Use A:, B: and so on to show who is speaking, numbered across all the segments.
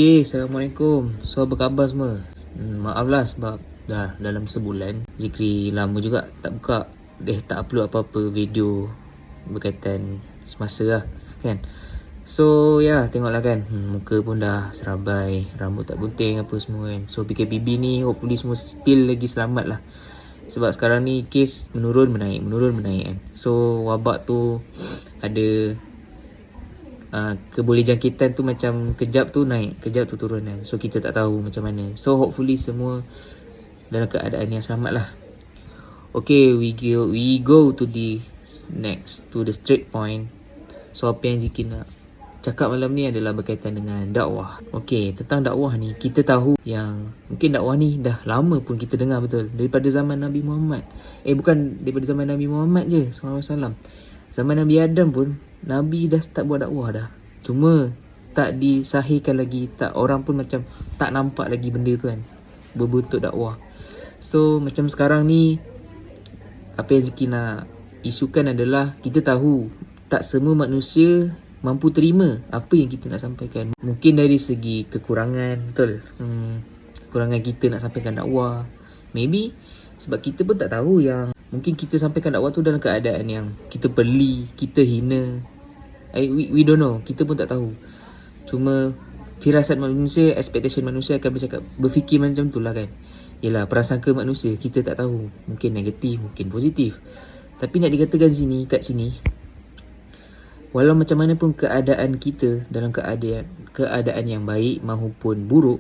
A: Okay, Assalamualaikum. So, apa khabar semua? Maaf lah sebab dah dalam sebulan Zikri lama juga tak buka, tak upload apa-apa video berkaitan semasa lah kan. So ya, tengoklah kan, muka pun dah serabai, rambut tak gunting apa semua kan. So PKPB ni hopefully semua still lagi selamat lah. Sebab sekarang ni kes menurun menaik kan. So wabak tu ada keboleh jangkitan tu macam kejap tu naik, kejap tu turun kan. So kita tak tahu macam mana. So hopefully semua dalam keadaan yang selamat lah. Okay, we go to the next, to the straight point. So apa yang Ziki nak cakap malam ni adalah berkaitan dengan dakwah. Okay, tentang dakwah ni, kita tahu yang mungkin dakwah ni dah lama pun kita dengar betul. Daripada zaman Nabi Muhammad. Bukan daripada zaman Nabi Muhammad je SAW. Zaman Nabi Adam pun Nabi dah start buat dakwah dah. Cuma tak disahihkan lagi, tak, orang pun macam tak nampak lagi benda tu kan, berbentuk dakwah. So macam sekarang ni, apa yang Ziki nak isukan adalah kita tahu tak semua manusia mampu terima apa yang kita nak sampaikan. Mungkin dari segi kekurangan, betul, kekurangan kita nak sampaikan dakwah. Maybe sebab kita pun tak tahu yang mungkin kita sampaikan dakwah tu dalam keadaan yang kita beli, kita hina. We don't know, kita pun tak tahu. Cuma firasat manusia, expectation manusia akan berfikir macam tu lah kan. Yelah, prasangka manusia kita tak tahu, mungkin negatif, mungkin positif. Tapi nak dikatakan kat sini, walau macam mana pun keadaan kita, dalam keadaan yang baik maupun buruk,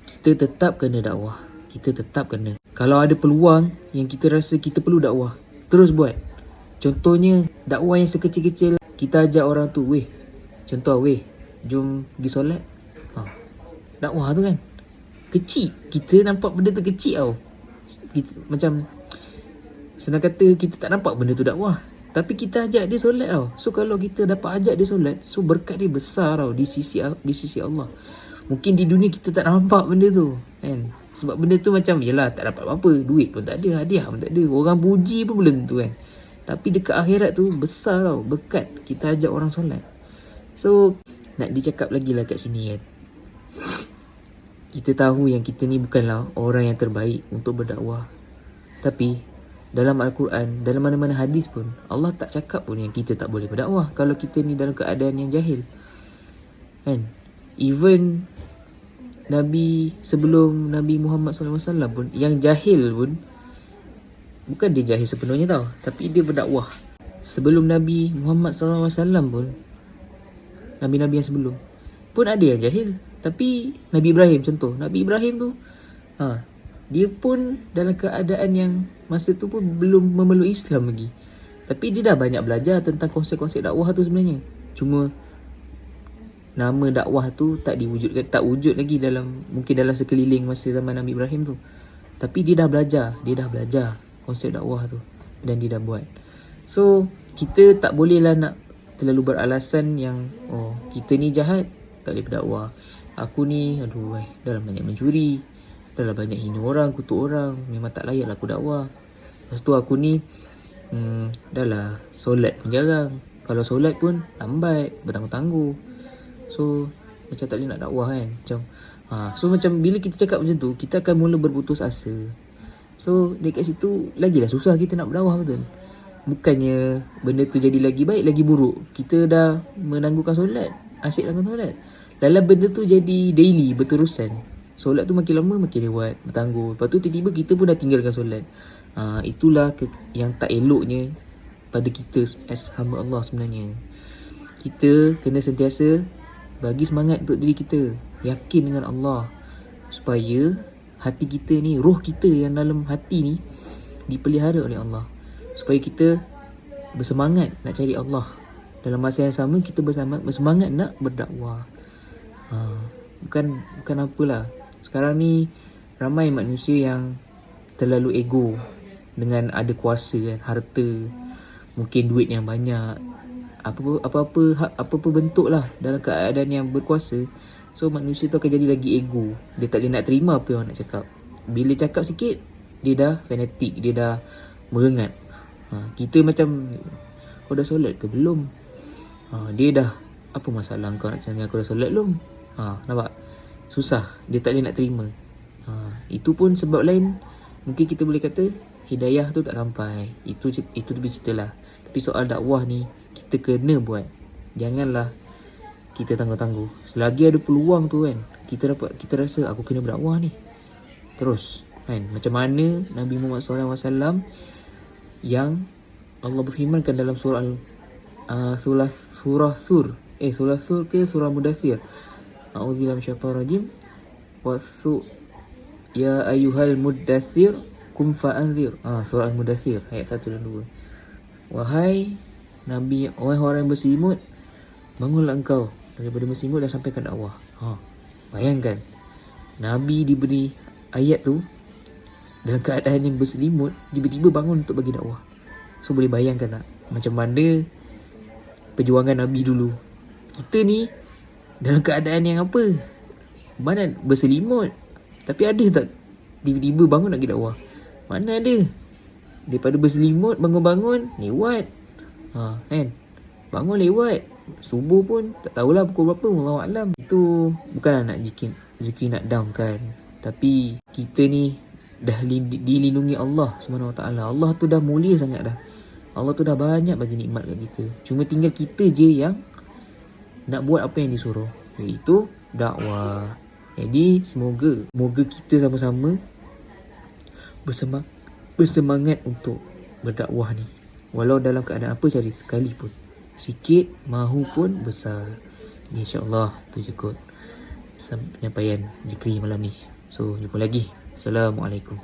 A: kita tetap kena dakwah. Kita tetap kena. Kalau ada peluang yang kita rasa kita perlu dakwah, terus buat. Contohnya dakwah yang sekecil-kecil, kita ajak orang tu, contoh, jom pergi solat. Dakwah tu kan kecil, kita nampak benda tu kecil tau. Macam senang kata, kita tak nampak benda tu dakwah, tapi kita ajak dia solat tau. So kalau kita dapat ajak dia solat, so berkat dia besar tau di sisi Allah. Mungkin di dunia kita tak nampak benda tu kan. Sebab benda tu macam, yelah, tak dapat apa-apa, duit pun tak ada, hadiah pun tak ada, orang puji pun belum tentu kan. Tapi dekat akhirat tu besar tau berkat kita ajak orang solat. So nak dicakap lagi lah kat sini kan, kita tahu yang kita ni bukanlah orang yang terbaik untuk berdakwah. Tapi dalam Al-Quran, dalam mana-mana hadis pun, Allah tak cakap pun yang kita tak boleh berdakwah kalau kita ni dalam keadaan yang jahil kan. Even Nabi sebelum Nabi Muhammad SAW pun, yang jahil pun, bukan dia jahil sepenuhnya tau, tapi dia berdakwah. Sebelum Nabi Muhammad SAW pun, Nabi-Nabi yang sebelum pun ada yang jahil. Tapi Nabi Ibrahim, contoh, Nabi Ibrahim tu, dia pun dalam keadaan yang masa tu pun belum memeluk Islam lagi, tapi dia dah banyak belajar tentang konsep-konsep dakwah tu sebenarnya. Cuma nama dakwah tu tak wujud lagi mungkin dalam sekeliling masa zaman Nabi Ibrahim tu. Tapi dia dah belajar konsep dakwah tu dan dia dah buat. So kita tak boleh lah nak terlalu beralasan yang kita ni jahat, tak boleh berdakwah. Aku ni dah lah banyak mencuri, dah lah banyak hina orang, kutuk orang, memang tak layak lah aku dakwah. Lepas tu aku ni dah lah solat pun jarang, kalau solat pun lambat, bertangguh-tangguh. So macam tak boleh nak dakwah kan. So macam bila kita cakap macam tu, kita akan mula berputus asa. So dekat situ lagilah susah kita nak berdakwah, betul. Bukannya benda tu jadi lagi baik, lagi buruk. Kita dah menangguhkan solat, asyik lakukan solat, lala benda tu jadi daily, berterusan. Solat tu makin lama makin lewat, bertangguh. Lepas tu tiba-tiba kita pun dah tinggalkan solat. Itulah yang tak eloknya pada kita as hamba Allah sebenarnya. Kita kena sentiasa bagi semangat untuk diri kita, yakin dengan Allah, supaya hati kita ni, roh kita yang dalam hati ni dipelihara oleh Allah, supaya kita bersemangat nak cari Allah. Dalam masa yang sama kita bersemangat nak berdakwah. Bukan apalah. Sekarang ni ramai manusia yang terlalu ego dengan ada kuasa kan, harta, mungkin duit yang banyak, apa-apa bentuk lah dalam keadaan yang berkuasa. So manusia tu akan jadi lagi ego. Dia tak boleh nak terima apa yang orang nak cakap. Bila cakap sikit, dia dah fanatik, dia dah merengat. Kita macam, kau dah solat ke belum? Dia dah, apa masalah kau nak tanya aku dah solat belum? Nampak? susah, dia tak boleh nak terima. Itu pun sebab lain. Mungkin kita boleh kata hidayah tu tak sampai. Itu lebih cerita lah. Tapi soal dakwah ni, kita kena buat. Janganlah kita tangguh-tangguh. Selagi ada peluang tu kan, kita rasa aku kena berdakwah ni, terus kan. Macam mana Nabi Muhammad SAW yang Allah berfirmankan dalam surah Sur ke surah Mudathir, a'udzubillahi minasyaitonir rajim, wasu ya ayyuhal muddathir kum fa'anzir. Surah Al-Mudathir ayat 1 dan 2. Wahai orang yang berselimut, bangunlah engkau daripada berselimut dan sampaikan dakwah. Bayangkan Nabi diberi ayat tu dalam keadaan yang berselimut, tiba-tiba bangun untuk bagi dakwah. So boleh bayangkan tak macam mana perjuangan Nabi dulu. Kita ni dalam keadaan yang apa? Mana berselimut, tapi ada tak tiba-tiba bangun nak pergi dakwah? Mana ada. Daripada berselimut, bangun-bangun lewat. Kan? Bangun lewat. Subuh pun tak tahulah pukul berapa, wallahu alam. Itu bukanlah nak zikir nak down kan. Tapi kita ni dah dilindungi Allah SWT. Allah tu dah mulia sangat dah. Allah tu dah banyak bagi nikmat kat kita. Cuma tinggal kita je yang nak buat apa yang disuruh, iaitu dakwah. Jadi semoga kita sama-sama bersemangat untuk berdakwah ni. Walau dalam keadaan apa cari sekalipun. Sikit mahupun besar. InsyaAllah tu je kot penyampaian zikri malam ni. So jumpa lagi. Assalamualaikum.